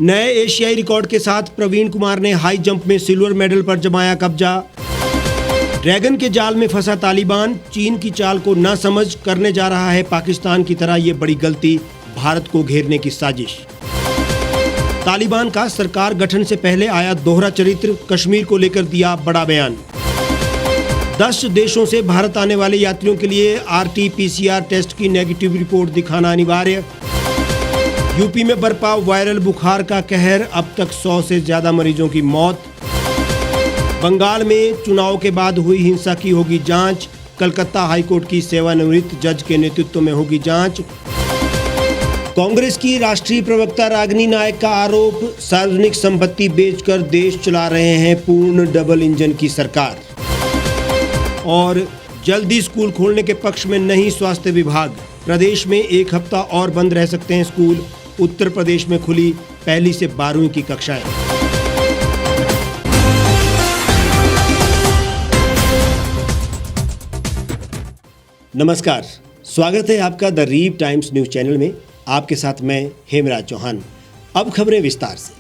नए एशियाई रिकॉर्ड के साथ प्रवीण कुमार ने हाई जंप में सिल्वर मेडल पर जमाया कब्जा। ड्रैगन के जाल में फंसा तालिबान, चीन की चाल को ना समझ करने जा रहा है पाकिस्तान की तरह ये बड़ी गलती, भारत को घेरने की साजिश। तालिबान का सरकार गठन से पहले आया दोहरा चरित्र, कश्मीर को लेकर दिया बड़ा बयान। 10 देशों से भारत आने वाले यात्रियों के लिए RT-PCR टेस्ट की नेगेटिव रिपोर्ट दिखाना अनिवार्य। यूपी में बरपा वायरल बुखार का कहर, अब तक 100 से ज्यादा मरीजों की मौत। बंगाल में चुनाव के बाद हुई हिंसा की होगी जांच, कलकत्ता हाईकोर्ट की सेवानिवृत्त जज के नेतृत्व में होगी जांच। कांग्रेस की राष्ट्रीय प्रवक्ता रागिनी नायक का आरोप, सार्वजनिक संपत्ति बेचकर देश चला रहे हैं पूर्ण डबल इंजन की सरकार। और जल्दी स्कूल खोलने के पक्ष में नहीं स्वास्थ्य विभाग, प्रदेश में 1 हफ्ता और बंद रह सकते हैं स्कूल। उत्तर प्रदेश में खुली 1 से 12वीं की कक्षाएं। नमस्कार, स्वागत है आपका द रीव टाइम्स न्यूज चैनल में। आपके साथ मैं हेमराज चौहान। अब खबरें विस्तार से।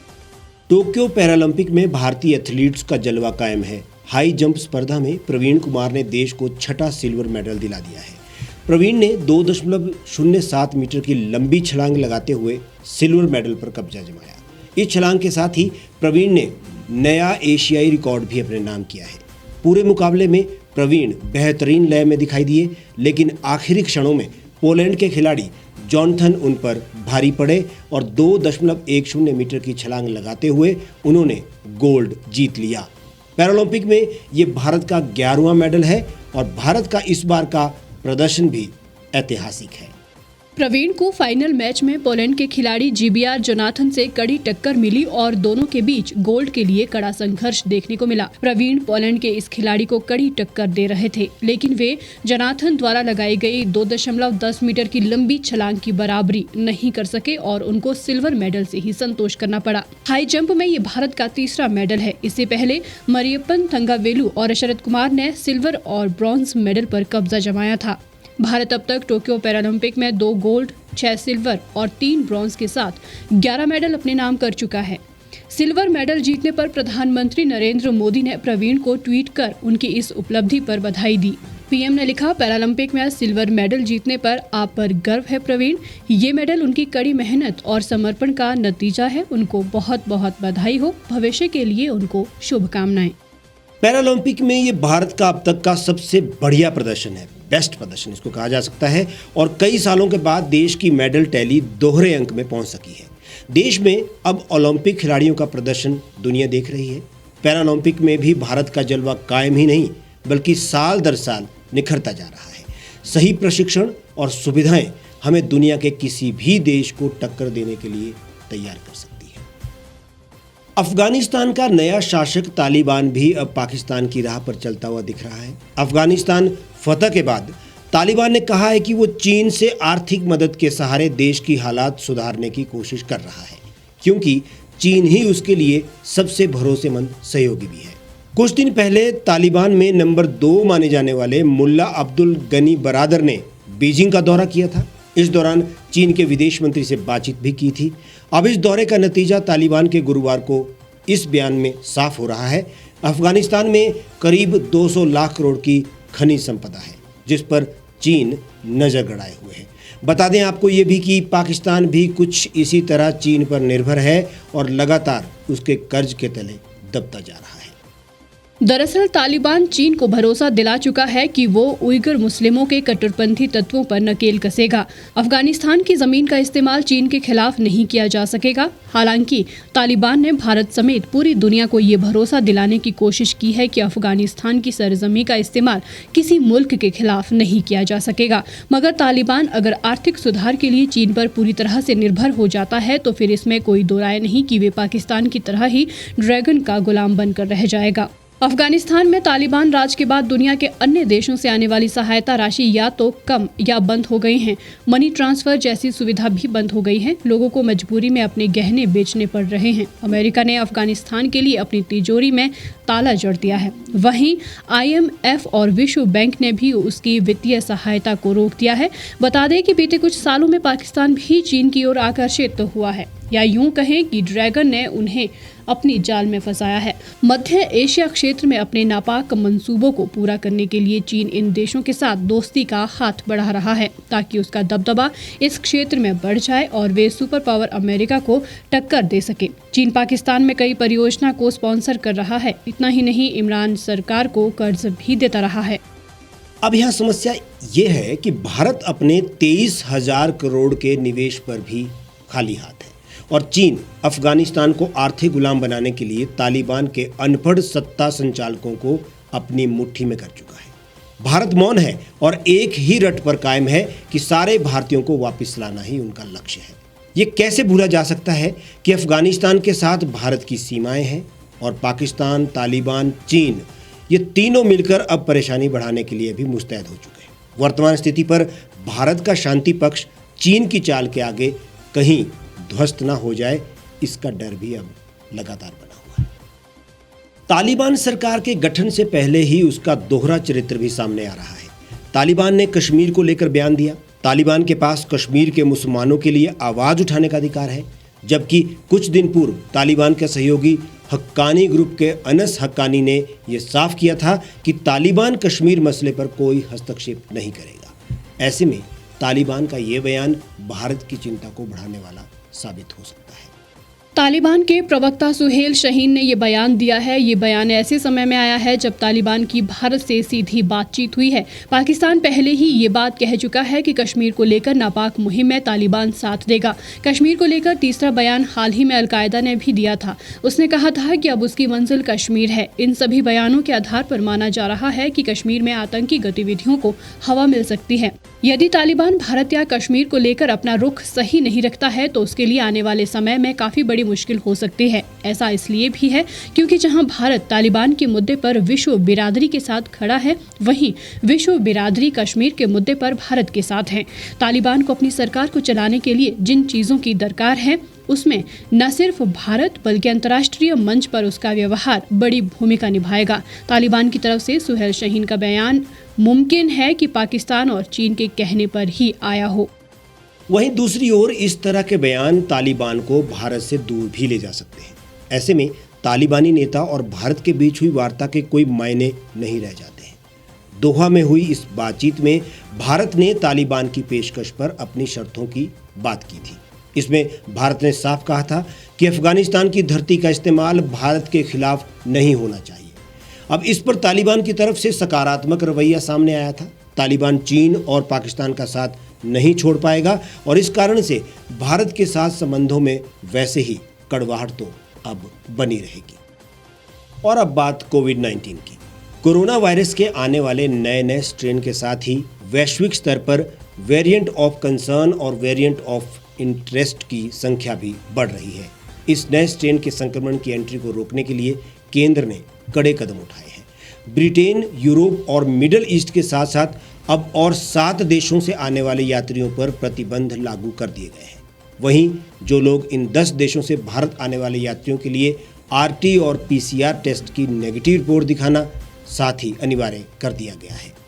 टोक्यो पैरालंपिक में भारतीय एथलीट्स का जलवा कायम है। हाई जंप स्पर्धा में प्रवीण कुमार ने देश को 6ठा सिल्वर मेडल दिला दिया है। प्रवीण ने 2.07 मीटर की लंबी छलांग लगाते हुए सिल्वर मेडल पर कब्जा जमाया। इस छलांग के साथ ही प्रवीण ने नया एशियाई रिकॉर्ड भी अपने नाम किया है। पूरे मुकाबले में प्रवीण बेहतरीन लय में दिखाई दिए, लेकिन आखिरी क्षणों में पोलैंड के खिलाड़ी जॉनथन उन पर भारी पड़े और 2.10 मीटर की छलांग लगाते हुए उन्होंने गोल्ड जीत लिया। पैरालंपिक में ये भारत का 11वां मेडल है और भारत का इस बार का प्रदर्शन भी ऐतिहासिक है। प्रवीण को फाइनल मैच में पोलैंड के खिलाड़ी जीबीआर जोनाथन से कड़ी टक्कर मिली और दोनों के बीच गोल्ड के लिए कड़ा संघर्ष देखने को मिला। प्रवीण पोलैंड के इस खिलाड़ी को कड़ी टक्कर दे रहे थे, लेकिन वे जोनाथन द्वारा लगाई गई 2.10 मीटर की लंबी छलांग की बराबरी नहीं कर सके और उनको सिल्वर मेडल से ही संतोष करना पड़ा। हाई जंप में ये भारत का 3रा मेडल है। इससे पहले मरियप्पन थंगावेलु और शरद कुमार ने सिल्वर और ब्रॉन्ज मेडल पर कब्जा जमाया था। भारत अब तक टोक्यो पैरालंपिक में 2 गोल्ड, 6 सिल्वर और 3 ब्रॉन्ज के साथ 11 मेडल अपने नाम कर चुका है। सिल्वर मेडल जीतने पर प्रधानमंत्री नरेंद्र मोदी ने प्रवीण को ट्वीट कर उनकी इस उपलब्धि पर बधाई दी। पीएम ने लिखा, पैरालंपिक में सिल्वर मेडल जीतने पर आप पर गर्व है प्रवीण। ये मेडल उनकी कड़ी मेहनत और समर्पण का नतीजा है। उनको बहुत बहुत बधाई हो। भविष्य के लिए उनको शुभकामनाएं। पैरालंपिक में ये भारत का अब तक का सबसे बढ़िया प्रदर्शन है, बेस्ट प्रदर्शन इसको कहा जा सकता है। और कई सालों के बाद देश की मेडल टैली दोहरे अंक में पहुंच सकी है। देश में अब ओलंपिक खिलाड़ियों का प्रदर्शन दुनिया देख रही है। पैरालंपिक में भी भारत का जलवा कायम ही नहीं बल्कि साल दर साल निखरता जा रहा है। सही प्रशिक्षण और सुविधाएं हमें दुनिया के किसी भी देश को टक्कर देने के लिए तैयार कर सकती है। अफगानिस्तान का नया शासक तालिबान भी अब पाकिस्तान की राह पर चलता हुआ दिख रहा है। अफगानिस्तान फतह के बाद तालिबान ने कहा है कि वो चीन से आर्थिक मदद के सहारे देश की हालात सुधारने की कोशिश कर रहा है, क्योंकि चीन ही उसके लिए सबसे भरोसेमंद सहयोगी भी है। कुछ दिन पहले तालिबान में नंबर 2 माने जाने वाले मुल्ला अब्दुल गनी बरादर ने बीजिंग का दौरा किया था। इस दौरान चीन के विदेश मंत्री से बातचीत भी की थी। अब इस दौरे का नतीजा तालिबान के गुरुवार को इस बयान में साफ हो रहा है। अफगानिस्तान में करीब 200 लाख करोड़ की खनिज संपदा है, जिस पर चीन नजर गड़ाए हुए है। बता दें आपको ये भी कि पाकिस्तान भी कुछ इसी तरह चीन पर निर्भर है और लगातार उसके कर्ज के तले दबता जा रहा है। दरअसल तालिबान चीन को भरोसा दिला चुका है कि वो उइगर मुस्लिमों के कट्टरपंथी तत्वों पर नकेल कसेगा। अफगानिस्तान की जमीन का इस्तेमाल चीन के खिलाफ नहीं किया जा सकेगा। हालांकि तालिबान ने भारत समेत पूरी दुनिया को ये भरोसा दिलाने की कोशिश की है कि अफगानिस्तान की सरजमी का इस्तेमाल किसी मुल्क के खिलाफ नहीं किया जा सकेगा। मगर तालिबान अगर आर्थिक सुधार के लिए चीन पर पूरी तरह से निर्भर हो जाता है तो फिर इसमें कोई दो राय नहीं कि वे पाकिस्तान की तरह ही ड्रैगन का गुलाम बनकर रह जाएगा। अफगानिस्तान में तालिबान राज के बाद दुनिया के अन्य देशों से आने वाली सहायता राशि या तो कम या बंद हो गई हैं। मनी ट्रांसफर जैसी सुविधा भी बंद हो गई है। लोगों को मजबूरी में अपने गहने बेचने पड़ रहे हैं। अमेरिका ने अफगानिस्तान के लिए अपनी तिजोरी में ताला जड़ दिया है। वहीं IMF और विश्व बैंक ने भी उसकी वित्तीय सहायता को रोक दिया है। बता दें कि बीते कुछ सालों में पाकिस्तान भी चीन की ओर आकर्षित हुआ है। या यूं कहें कि ड्रैगन ने उन्हें अपनी जाल में फंसाया है। मध्य एशिया क्षेत्र में अपने नापाक मंसूबों को पूरा करने के लिए चीन इन देशों के साथ दोस्ती का हाथ बढ़ा रहा है ताकि उसका दबदबा इस क्षेत्र में बढ़ जाए और वे सुपर पावर अमेरिका को टक्कर दे सके। चीन पाकिस्तान में कई परियोजना को स्पॉन्सर कर रहा है। इतना ही नहीं, इमरान सरकार को कर्ज भी देता रहा है। अब यहाँ समस्या ये है कि भारत अपने 23,000 करोड़ के निवेश पर भी खाली हाथ है और चीन अफगानिस्तान को आर्थिक गुलाम बनाने के लिए तालिबान के अनपढ़ सत्ता संचालकों को अपनी मुट्ठी में कर चुका है। भारत मौन है और एक ही रट पर कायम है कि सारे भारतीयों को वापस लाना ही उनका लक्ष्य है। ये कैसे भूला जा सकता है कि अफगानिस्तान के साथ भारत की सीमाएं हैं और पाकिस्तान, तालिबान, चीन ये तीनों मिलकर अब परेशानी बढ़ाने के लिए भी मुस्तैद हो चुके हैं। वर्तमान स्थिति पर भारत का शांति पक्ष चीन की चाल के आगे कहीं ध्वस्त ना हो जाए, इसका डर भी अब लगातार बना हुआ है। तालिबान सरकार के गठन से पहले ही उसका दोहरा चरित्र भी सामने आ रहा है। तालिबान ने कश्मीर को लेकर बयान दिया। तालिबान के पास कश्मीर के मुसलमानों के लिए आवाज उठाने का अधिकार है, जबकि कुछ दिन पूर्व तालिबान के सहयोगी हक्कानी ग्रुप के अनस हक्कानी ने यह साफ किया था कि तालिबान कश्मीर मसले पर कोई हस्तक्षेप नहीं करेगा। ऐसे में तालिबान का ये बयान भारत की चिंता को बढ़ाने वाला साबित हो सकता है। तालिबान के प्रवक्ता सुहेल शाहीन ने ये बयान दिया है। ये बयान ऐसे समय में आया है जब तालिबान की भारत से सीधी बातचीत हुई है। पाकिस्तान पहले ही ये बात कह चुका है कि कश्मीर को लेकर नापाक मुहिम में तालिबान साथ देगा। कश्मीर को लेकर तीसरा बयान हाल ही में अलकायदा ने भी दिया था। उसने कहा था कि अब उसकी मंजिल कश्मीर है। इन सभी बयानों के आधार पर माना जा रहा है कि कश्मीर में आतंकी गतिविधियों को हवा मिल सकती है। यदि तालिबान भारत या कश्मीर को लेकर अपना रुख सही नहीं रखता है तो उसके लिए आने वाले समय में काफी बड़ी मुश्किल हो सकती है। ऐसा इसलिए भी है क्योंकि जहां भारत तालिबान के मुद्दे पर विश्व बिरादरी के साथ खड़ा है, वहीं विश्व बिरादरी कश्मीर के मुद्दे पर भारत के साथ है। तालिबान को अपनी सरकार को चलाने के लिए जिन चीजों की दरकार है उसमें न सिर्फ भारत बल्कि अंतर्राष्ट्रीय मंच पर उसका व्यवहार बड़ी भूमिका निभाएगा। तालिबान की तरफ से सुहेल शाहीन का बयान मुमकिन है कि पाकिस्तान और चीन के कहने पर ही आया हो। वहीं दूसरी ओर इस तरह के बयान तालिबान को भारत से दूर भी ले जा सकते हैं। ऐसे में तालिबानी नेता और भारत के बीच हुई वार्ता के कोई मायने नहीं रह जाते हैं। दोहा में हुई इस बातचीत में भारत ने तालिबान की पेशकश पर अपनी शर्तों की बात की थी। इसमें भारत ने साफ कहा था कि अफगानिस्तान की धरती का इस्तेमाल भारत के खिलाफ नहीं होना चाहिए। अब इस पर तालिबान की तरफ से सकारात्मक रवैया सामने आया था। तालिबान चीन और पाकिस्तान का साथ नहीं छोड़ पाएगा और इस कारण से भारत के साथ संबंधों में वैसे ही कड़वाहट तो अब बनी रहेगी। और अब बात कोविड-19 की। कोरोना वायरस के आने वाले नए स्ट्रेन के साथ ही वैश्विक स्तर पर वेरिएंट ऑफ कंसर्न और वेरिएंट ऑफ इंटरेस्ट की संख्या भी बढ़ रही है। इस नए स्ट्रेन के संक्रमण की एंट्री को रोकने के लिए केंद्र ने कड़े कदम उठाए हैं। ब्रिटेन, यूरोप और मिडिल ईस्ट के साथ साथ अब और 7 देशों से आने वाले यात्रियों पर प्रतिबंध लागू कर दिए गए हैं। वहीं जो लोग इन 10 देशों से भारत आने वाले यात्रियों के लिए आरटी और पीसीआर टेस्ट की नेगेटिव रिपोर्ट दिखाना साथ ही अनिवार्य कर दिया गया है।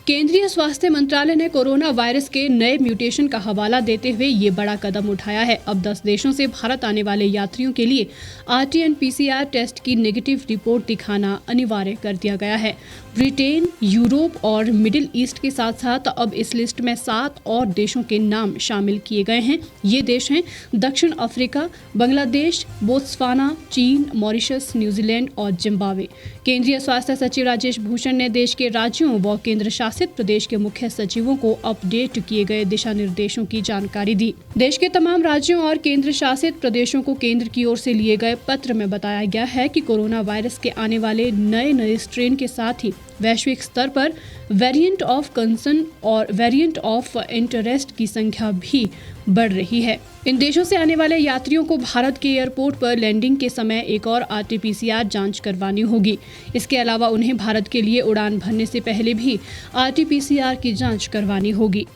केंद्रीय स्वास्थ्य मंत्रालय ने कोरोना वायरस के नए म्यूटेशन का हवाला देते हुए ये बड़ा कदम उठाया है। अब 10 देशों से भारत आने वाले यात्रियों के लिए आरटी एंड पीसीआर टेस्ट की नेगेटिव रिपोर्ट दिखाना अनिवार्य कर दिया गया है। ब्रिटेन, यूरोप और मिडिल ईस्ट के साथ साथ अब इस लिस्ट में 7 और देशों के नाम शामिल किए गए हैं। ये देश हैं दक्षिण अफ्रीका, बांग्लादेश, बोत्सवाना, चीन, मॉरिशस, न्यूजीलैंड और जिम्बाब्वे। केंद्रीय स्वास्थ्य सचिव राजेश भूषण ने देश के राज्यों व केंद्र शासित प्रदेश के मुख्य सचिवों को अपडेट किए गए दिशा निर्देशों की जानकारी दी। देश के तमाम राज्यों और केंद्र शासित प्रदेशों को केंद्र की ओर से लिए गए पत्र में बताया गया है कि कोरोना वायरस के आने वाले नए स्ट्रेन के साथ ही वैश्विक स्तर पर वेरिएंट ऑफ कंसर्न और वेरिएंट ऑफ इंटरेस्ट की संख्या भी बढ़ रही है। इन देशों से आने वाले यात्रियों को भारत के एयरपोर्ट पर लैंडिंग के समय एक और आरटी-पीसीआर जांच करवानी होगी। इसके अलावा उन्हें भारत के लिए उड़ान भरने से पहले भी आरटी-पीसीआर की जांच करवानी होगी।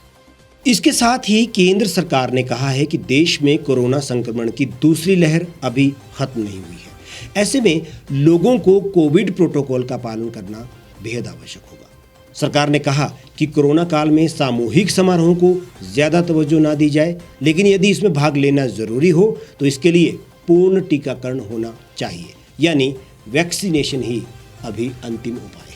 इसके साथ ही केंद्र सरकार ने कहा है कि देश में कोरोना संक्रमण की दूसरी लहर अभी खत्म नहीं हुई है। ऐसे में लोगों को कोविड प्रोटोकॉल का पालन करना बेहद आवश्यक होगा। सरकार ने कहा कि कोरोना काल में सामूहिक समारोहों को ज्यादा तवज्जो ना दी जाए, लेकिन यदि इसमें भाग लेना जरूरी हो तो इसके लिए पूर्ण टीकाकरण होना चाहिए, यानी वैक्सीनेशन ही अभी अंतिम उपाय है।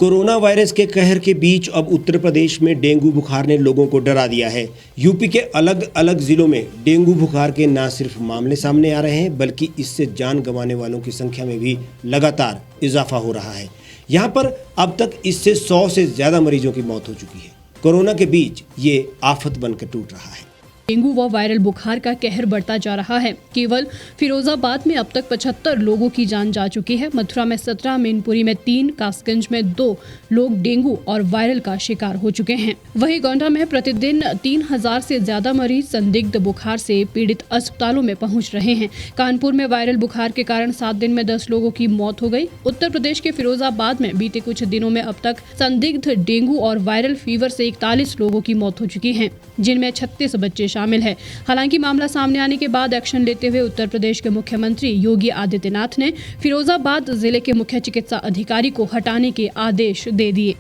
कोरोना वायरस के कहर के बीच अब उत्तर प्रदेश में डेंगू बुखार ने लोगों को डरा दिया है। यूपी के अलग अलग जिलों में डेंगू बुखार के न सिर्फ मामले सामने आ रहे हैं, बल्कि इससे जान गंवाने वालों की संख्या में भी लगातार इजाफा हो रहा है। यहाँ पर अब तक इससे 100 से ज्यादा मरीजों की मौत हो चुकी है। कोरोना के बीच ये आफत बनकर टूट रहा है। डेंगू व वायरल बुखार का कहर बढ़ता जा रहा है। केवल फिरोजाबाद में अब तक 75 लोगों की जान जा चुकी है। मथुरा में 17, मैनपुरी में 3, कासगंज में 2 लोग डेंगू और वायरल का शिकार हो चुके हैं। वहीं गोंडा में प्रतिदिन 3000 से ज्यादा मरीज संदिग्ध बुखार से पीड़ित अस्पतालों में पहुंच रहे हैं। कानपुर में वायरल बुखार के कारण 7 दिन में 10 लोगों की मौत हो गई। उत्तर प्रदेश के फिरोजाबाद में बीते कुछ दिनों में अब तक संदिग्ध डेंगू और वायरल फीवर से 41 लोगों की मौत हो चुकी है, जिनमें 36 बच्चे शामिल है। हालांकि मामला सामने आने के बाद एक्शन लेते हुए उत्तर प्रदेश के मुख्यमंत्री योगी आदित्यनाथ ने फिरोजाबाद जिले के मुख्य चिकित्सा अधिकारी को हटाने के आदेश दे दिए।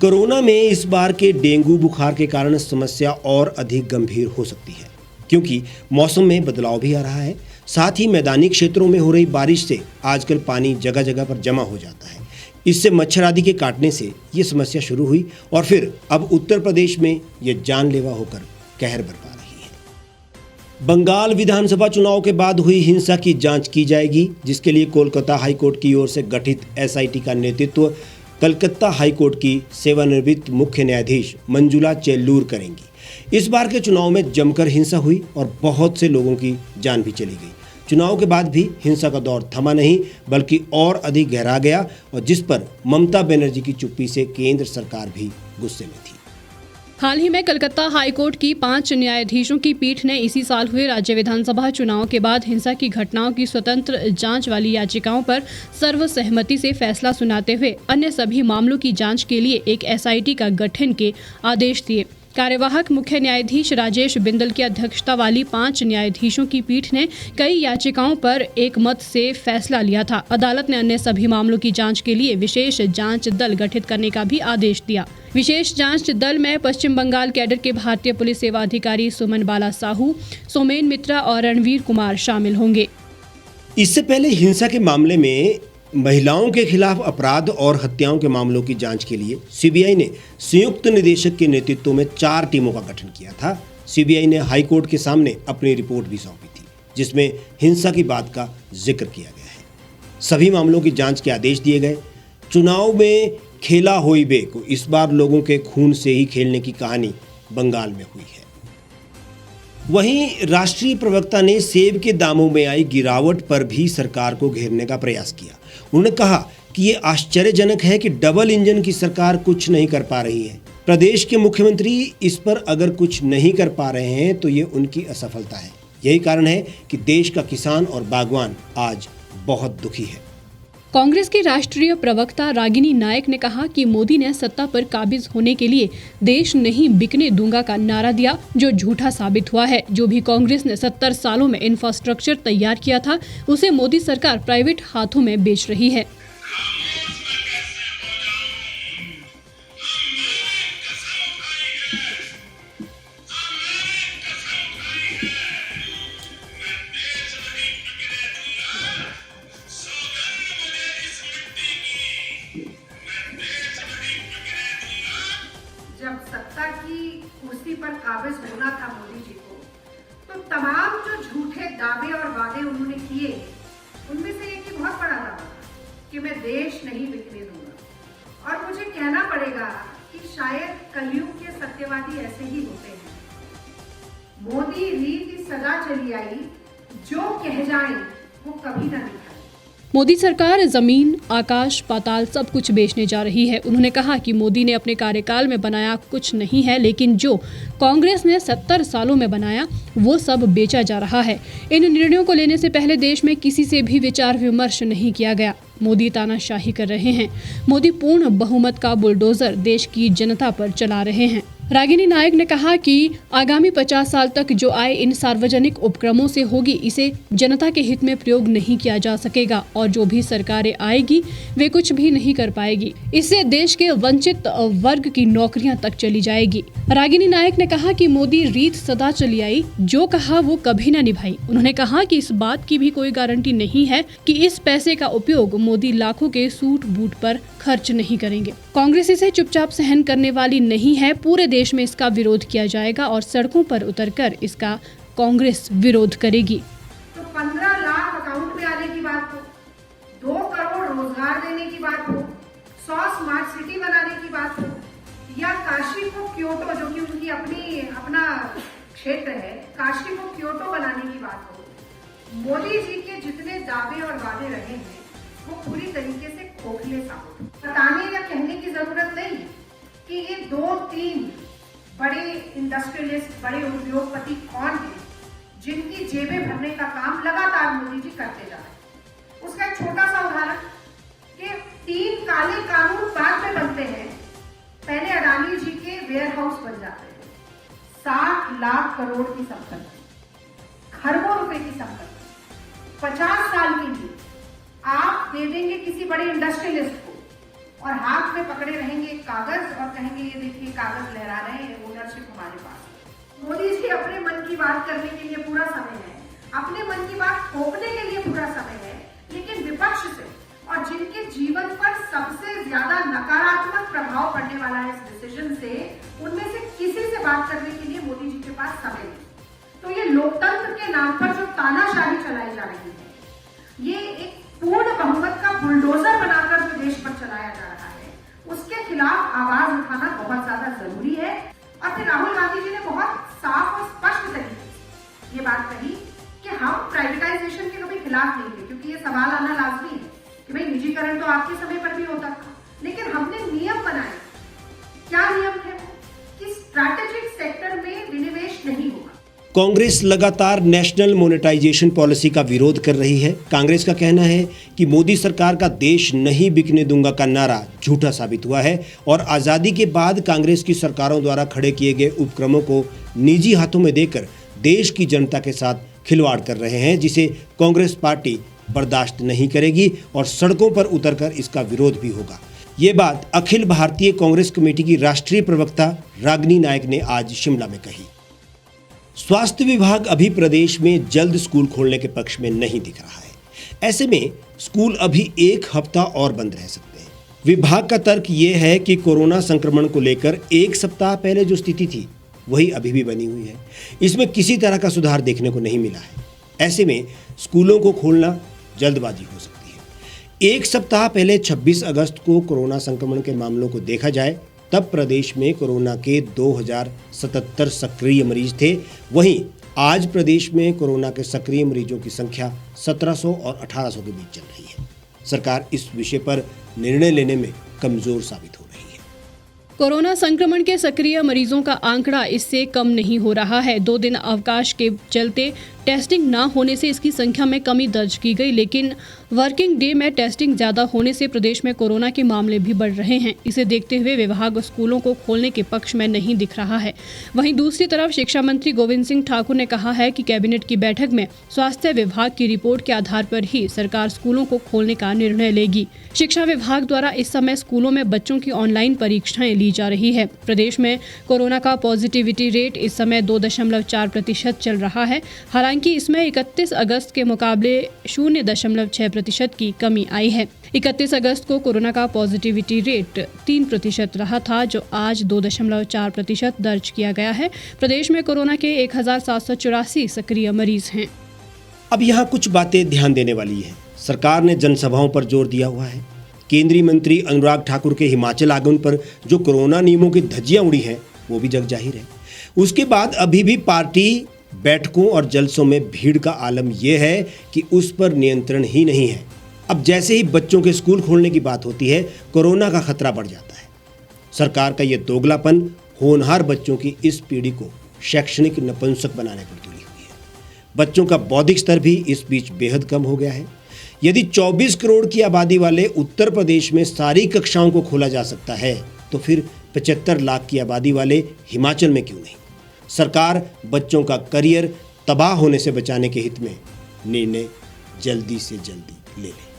कोरोना में इस बार के डेंगू बुखार के कारण समस्या और अधिक गंभीर हो सकती है, क्योंकि मौसम में बदलाव भी आ रहा है। साथ ही मैदानी क्षेत्रों में हो रही बारिश से आजकल पानी जगह जगह पर जमा हो जाता है। इससे मच्छर आदि के काटने से ये समस्या शुरू हुई और फिर अब उत्तर प्रदेश में ये जानलेवा होकर कहर बरपा रही है। बंगाल विधानसभा चुनाव के बाद हुई हिंसा की जांच की जाएगी, जिसके लिए कोलकाता हाईकोर्ट की ओर से गठित एसआईटी का नेतृत्व कलकत्ता हाईकोर्ट की सेवानिवृत्त मुख्य न्यायाधीश मंजुला चेल्लूर करेंगी। इस बार के चुनाव में जमकर हिंसा हुई और बहुत से लोगों की जान भी चली गई। चुनाव के बाद भी हिंसा का दौर थमा नहीं, बल्कि और अधिक गहरा गया, और जिस पर ममता बनर्जी की चुप्पी से केंद्र सरकार भी गुस्से में थी। हाल ही में कलकत्ता हाईकोर्ट की 5 न्यायाधीशों की पीठ ने इसी साल हुए राज्य विधानसभा चुनाव के बाद हिंसा की घटनाओं की स्वतंत्र जांच वाली याचिकाओं पर सर्वसहमति से फैसला सुनाते हुए अन्य सभी मामलों की जांच के लिए एक एसआईटी का गठन के आदेश दिए। कार्यवाहक मुख्य न्यायाधीश राजेश बिंदल की अध्यक्षता वाली 5 न्यायाधीशों की पीठ ने कई याचिकाओं पर एक मत से फैसला लिया था। अदालत ने अन्य सभी मामलों की जांच के लिए विशेष जांच दल गठित करने का भी आदेश दिया। विशेष जांच दल में पश्चिम बंगाल कैडर के भारतीय पुलिस सेवा अधिकारी सुमन बाला साहू, सोमेन मित्रा और रणवीर कुमार शामिल होंगे। इससे पहले हिंसा के मामले में महिलाओं के खिलाफ अपराध और हत्याओं के मामलों की जांच के लिए सीबीआई ने संयुक्त निदेशक के नेतृत्व में 4 टीमों का गठन किया था। सीबीआई ने हाईकोर्ट के सामने अपनी रिपोर्ट भी सौंपी थी, जिसमें हिंसा की बात का जिक्र किया गया है। सभी मामलों की जांच के आदेश दिए गए। चुनाव में खेला होई बे को इस बार लोगों के खून से ही खेलने की कहानी बंगाल में हुई है। वहीं राष्ट्रीय प्रवक्ता ने सेब के दामों में आई गिरावट पर भी सरकार को घेरने का प्रयास किया। उन्होंने कहा कि ये आश्चर्यजनक है कि डबल इंजन की सरकार कुछ नहीं कर पा रही है। प्रदेश के मुख्यमंत्री इस पर अगर कुछ नहीं कर पा रहे हैं तो ये उनकी असफलता है। यही कारण है कि देश का किसान और बागवान आज बहुत दुखी है। कांग्रेस के राष्ट्रीय प्रवक्ता रागिनी नायक ने कहा कि मोदी ने सत्ता पर काबिज होने के लिए देश नहीं बिकने दूंगा का नारा दिया, जो झूठा साबित हुआ है। जो भी कांग्रेस ने 70 सालों में इंफ्रास्ट्रक्चर तैयार किया था, उसे मोदी सरकार प्राइवेट हाथों में बेच रही है। जब सत्ता की कुर्सी पर काबिज होना था मोदी जी को, तो तमाम जो झूठे दावे और वादे उन्होंने किए, उनमें से एक ही बहुत बड़ा दावा था कि मैं देश नहीं बिकने दूंगा। और मुझे कहना पड़ेगा कि शायद कलयुग के सत्यवादी ऐसे ही होते हैं। मोदी रीति सदा चली आई, जो कह जाए वो कभी ना दिखाए। मोदी सरकार जमीन, आकाश, पाताल सब कुछ बेचने जा रही है। उन्होंने कहा कि मोदी ने अपने कार्यकाल में बनाया कुछ नहीं है, लेकिन जो कांग्रेस ने 70 सालों में बनाया वो सब बेचा जा रहा है। इन निर्णयों को लेने से पहले देश में किसी से भी विचार विमर्श नहीं किया गया। मोदी तानाशाही कर रहे हैं। मोदी पूर्ण बहुमत का बुलडोजर देश की जनता पर चला रहे हैं। रागिनी नायक ने कहा कि आगामी 50 साल तक जो आय इन सार्वजनिक उपक्रमों से होगी, इसे जनता के हित में प्रयोग नहीं किया जा सकेगा और जो भी सरकारें आएगी वे कुछ भी नहीं कर पाएगी। इससे देश के वंचित वर्ग की नौकरियां तक चली जाएगी। रागिनी नायक ने कहा कि मोदी रीत सदा चली आई, जो कहा वो कभी न निभाई। उन्होंने कहा कि इस बात की भी कोई गारंटी नहीं है कि इस पैसे का उपयोग मोदी लाखों के सूट बूट पर खर्च नहीं करेंगे। कांग्रेस इसे चुपचाप सहन करने वाली नहीं है। पूरे देश में इसका विरोध किया जाएगा और सड़कों पर उतरकर इसका कांग्रेस विरोध करेगी। तो 15 लाख अकाउंट में आने की बात हो, 2 करोड़ रोजगार देने की बात हो, 100 स्मार्ट सिटी बनाने की बात हो, या काशी को क्योटो, जो कि उनकी अपना क्षेत्र है, काशी को क्योटो बनाने की बात हो, मोदी जी के जितने दावे और वादे रहे हैं वो पूरी तरीके से खोखले साबित। बताने या कहने की जरूरत नहीं कि ये 2-3 बड़े इंडस्ट्रियलिस्ट, बड़े उद्योगपति कौन हैं जिनकी जेबें भरने का काम लगातार मोदी जी करते जा रहे हैं। उसका एक छोटा सा उदाहरण कि 3 काले कानून बाद में बनते हैं। पहले अडानी जी के वेयर हाउस बन जाते हैं, 60 लाख करोड़ की संपत्ति, खरबों रुपए की संपत्ति, 50 साल के लिए आप दे देंगे किसी बड़े इंडस्ट्रियलिस्ट को और हाथ में पकड़े रहेंगे एक कागज और कहेंगे ये देखिए कागज लहरा रहे हैं, ओनरशिप हमारे पास। मोदी जी अपने मन की बात करने के लिए पूरा समय है, अपने मन की बात थोपने के लिए पूरा समय है, लेकिन विपक्ष से और जिनके जीवन पर सबसे ज्यादा नकारात्मक प्रभाव पड़ने वाला है इस डिसीजन से, उनमें से किसी से बात करने के लिए मोदी जी के पास समय नहीं। तो ये लोकतंत्र के नाम पर जो तानाशाही चलाई जा रही है, ये एक पूर्ण बहुमत का बुलडोजर बनाकर जो देश पर चलाया जा रहा है, उसके खिलाफ आवाज उठाना बहुत ज्यादा जरूरी है। और फिर राहुल गांधी जी ने बहुत साफ और स्पष्ट तरीके से ये बात कही कि हम प्राइवेटाइजेशन के कभी खिलाफ नहीं थे, क्योंकि ये सवाल आना लाजमी है कि भाई निजीकरण तो आपके समय पर भी होता था, लेकिन हमने नियम बनाए। क्या नियम थे वो? कि स्ट्रैटेजिक सेक्टर में विनिवेश नहीं होगा। कांग्रेस लगातार नेशनल मोनेटाइजेशन पॉलिसी का विरोध कर रही है। कांग्रेस का कहना है कि मोदी सरकार का देश नहीं बिकने दूंगा का नारा झूठा साबित हुआ है और आज़ादी के बाद कांग्रेस की सरकारों द्वारा खड़े किए गए उपक्रमों को निजी हाथों में देकर देश की जनता के साथ खिलवाड़ कर रहे हैं, जिसे कांग्रेस पार्टी बर्दाश्त नहीं करेगी और सड़कों पर उतरकर इसका विरोध भी होगा। ये बात अखिल भारतीय कांग्रेस कमेटी की राष्ट्रीय प्रवक्ता रागिनी नायक ने आज शिमला में कही। स्वास्थ्य विभाग अभी प्रदेश में जल्द स्कूल खोलने के पक्ष में नहीं दिख रहा है। ऐसे में स्कूल अभी 1 हफ्ता और बंद रह सकते हैं। विभाग का तर्क ये है कि कोरोना संक्रमण को लेकर 1 सप्ताह पहले जो स्थिति थी वही अभी भी बनी हुई है। इसमें किसी तरह का सुधार देखने को नहीं मिला है। ऐसे में स्कूलों को खोलना जल्दबाजी हो सकती है। 1 सप्ताह पहले 26 अगस्त को कोरोना संक्रमण के मामलों को देखा जाए तब प्रदेश में कोरोना के 2077 सक्रिय मरीज थे। वहीं आज प्रदेश में कोरोना के सक्रिय मरीजों की संख्या 1700 और 1800 के बीच चल रही है। सरकार इस विषय पर निर्णय लेने में कमजोर साबित हो रही है। कोरोना संक्रमण के सक्रिय मरीजों का आंकड़ा इससे कम नहीं हो रहा है। 2 दिन अवकाश के चलते टेस्टिंग न होने से इसकी संख्या में कमी दर्ज की गई, लेकिन वर्किंग डे में टेस्टिंग ज्यादा होने से प्रदेश में कोरोना के मामले भी बढ़ रहे हैं। इसे देखते हुए विभाग स्कूलों को खोलने के पक्ष में नहीं दिख रहा है। वहीं दूसरी तरफ शिक्षा मंत्री गोविंद सिंह ठाकुर ने कहा है कि कैबिनेट की बैठक में स्वास्थ्य विभाग की रिपोर्ट के आधार पर ही सरकार स्कूलों को खोलने का निर्णय लेगी। शिक्षा विभाग द्वारा इस समय स्कूलों में बच्चों की ऑनलाइन परीक्षाएं ली जा रही है। प्रदेश में कोरोना का पॉजिटिविटी रेट इस समय 2.4% चल रहा है। हालांकि इसमें 31 अगस्त के मुकाबले 0.6% की कमी आई है। 31 अगस्त को कोरोना का पॉजिटिविटी रेट 3% रहा था, जो आज 2.4% दर्ज किया गया है। प्रदेश में कोरोना के 1784 सक्रिय मरीज हैं। अब यहाँ कुछ बातें ध्यान देने वाली है। सरकार ने जनसभाओं पर जोर दिया हुआ है। केंद्रीय मंत्री अनुराग ठाकुर के हिमाचल आगमन पर जो कोरोना नियमों की धज्जियां उड़ी हैं वो भी जग जाहिर है। उसके बाद अभी भी पार्टी बैठकों और जलसों में भीड़ का आलम यह है कि उस पर नियंत्रण ही नहीं है। अब जैसे ही बच्चों के स्कूल खोलने की बात होती है, कोरोना का खतरा बढ़ जाता है। सरकार का यह दोगलापन होनहार बच्चों की इस पीढ़ी को शैक्षणिक नपुंसक बनाने पर तुली हुई है। बच्चों का बौद्धिक स्तर भी इस बीच बेहद कम हो गया है। यदि 24 करोड़ की आबादी वाले उत्तर प्रदेश में सारी कक्षाओं को खोला जा सकता है, तो फिर 75 लाख की आबादी वाले हिमाचल में क्यों नहीं? सरकार बच्चों का करियर तबाह होने से बचाने के हित में निर्णय जल्दी से जल्दी ले ले।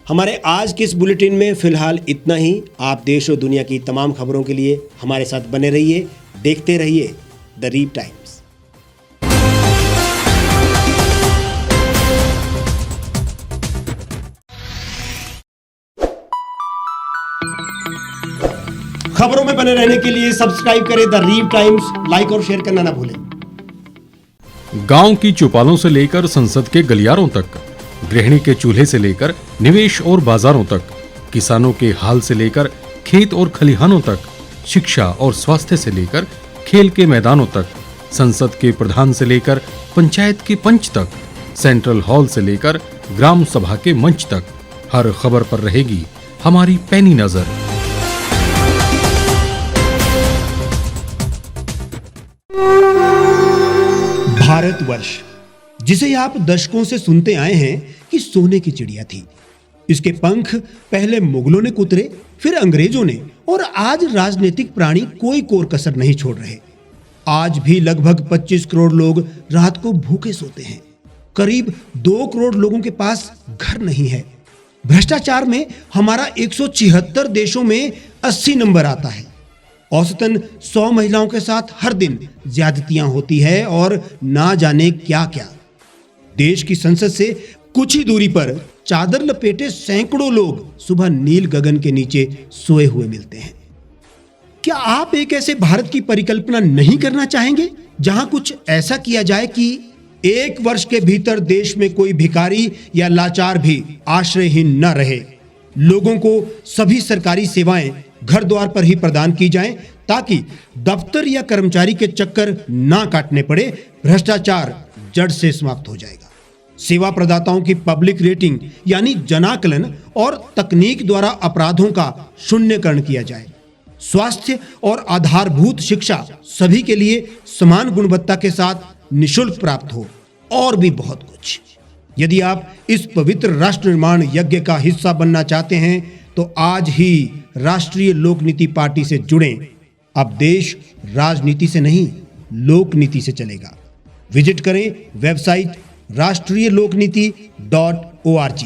हमारे आज के इस बुलेटिन में फिलहाल इतना ही। आप देश और दुनिया की तमाम खबरों के लिए हमारे साथ बने रहिए, देखते रहिए द रीव टाइम्स। खबरों में बने रहने के लिए सब्सक्राइब करें द रीव टाइम्स, लाइक और शेयर करना ना भूलें। गांव की चौपालों से लेकर संसद के गलियारों तक, गृहिणी के चूल्हे से लेकर निवेश और बाजारों तक, किसानों के हाल से लेकर खेत और खलिहानों तक, शिक्षा और स्वास्थ्य से लेकर खेल के मैदानों तक, संसद के प्रधान से लेकर पंचायत के पंच तक, सेंट्रल हॉल से लेकर ग्राम सभा के मंच तक, हर खबर पर रहेगी हमारी पैनी नजर। भारतवर्ष, जिसे आप दशकों से सुनते आए हैं कि सोने की चिड़िया थी। इसके पंख पहले मुगलों ने कुतरे, फिर अंग्रेजों ने, और आज राजनीतिक प्राणी कोई कोर कसर नहीं छोड़ रहे। आज भी लगभग 25 करोड़ लोग रात को भूखे सोते हैं। करीब 2 करोड़ लोगों के पास घर नहीं है। भ्रष्टाचार में हमारा 176 देशों में 80 नंबर आता है। औसतन 100 महिलाओं के साथ हर दिन ज्यादतियां होती है और ना जाने क्या क्या। देश की संसद से कुछ ही दूरी पर चादर लपेटे सैकड़ों लोग सुबह नील गगन के नीचे सोए हुए मिलते हैं। क्या आप एक ऐसे भारत की परिकल्पना नहीं करना चाहेंगे जहां कुछ ऐसा किया जाए कि 1 वर्ष के भीतर देश में कोई भिखारी या लाचार भी आश्रयहीन न रहे? लोगों को सभी सरकारी सेवाएं घर द्वार पर ही प्रदान की जाएं ताकि दफ्तर या कर्मचारी के चक्कर ना काटने पड़े। भ्रष्टाचार जड़ से समाप्त हो जाएगा। सेवा प्रदाताओं की पब्लिक रेटिंग यानी जनाकलन और तकनीक द्वारा अपराधों का शून्यकरण किया जाए। स्वास्थ्य और आधारभूत शिक्षा सभी के लिए समान गुणवत्ता के साथ निःशुल्क प्राप्त हो, और भी बहुत कुछ। यदि आप इस पवित्र राष्ट्र निर्माण यज्ञ का हिस्सा बनना चाहते हैं तो आज ही राष्ट्रीय लोक नीति पार्टी से जुड़ें। अब देश राजनीति से नहीं, लोक नीति से चलेगा। विजिट करें वेबसाइट rashtriyalokniti.org।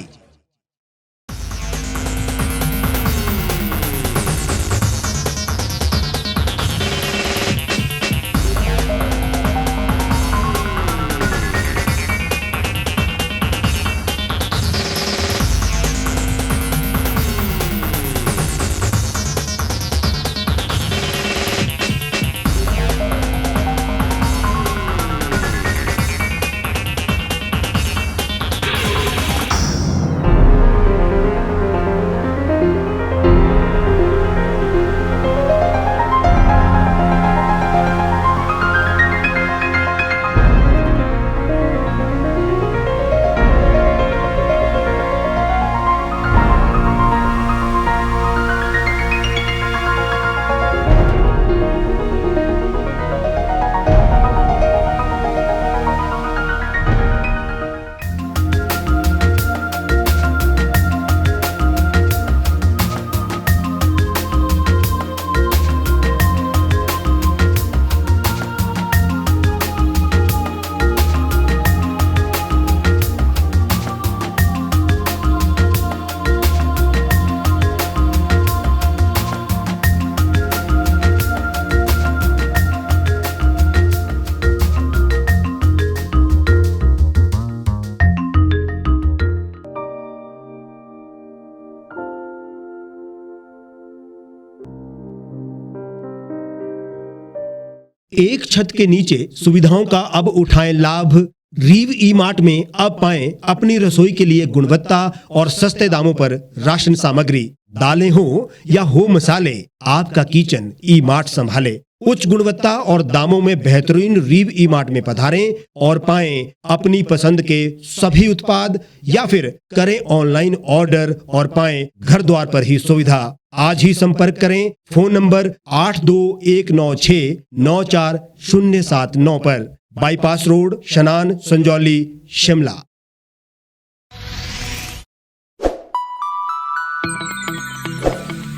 एक छत के नीचे सुविधाओं का अब उठाएं लाभ। रीव ई मार्ट में अब पाएं अपनी रसोई के लिए गुणवत्ता और सस्ते दामों पर राशन सामग्री। दालें हो या हो मसाले, आपका किचन ई मार्ट संभाले। उच्च गुणवत्ता और दामों में बेहतरीन रीव ई मार्ट में पधारें और पाएं अपनी पसंद के सभी उत्पाद, या फिर करें ऑनलाइन ऑर्डर और पाएं घर द्वार पर ही सुविधा। आज ही संपर्क करें फोन नंबर 8219694079 पर, बाईपास रोड, शनान, संजौली, शिमला।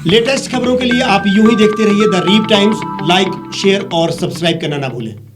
लेटेस्ट खबरों के लिए आप यूं ही देखते रहिए the reap times. Like, share और सब्सक्राइब करना ना भूलें।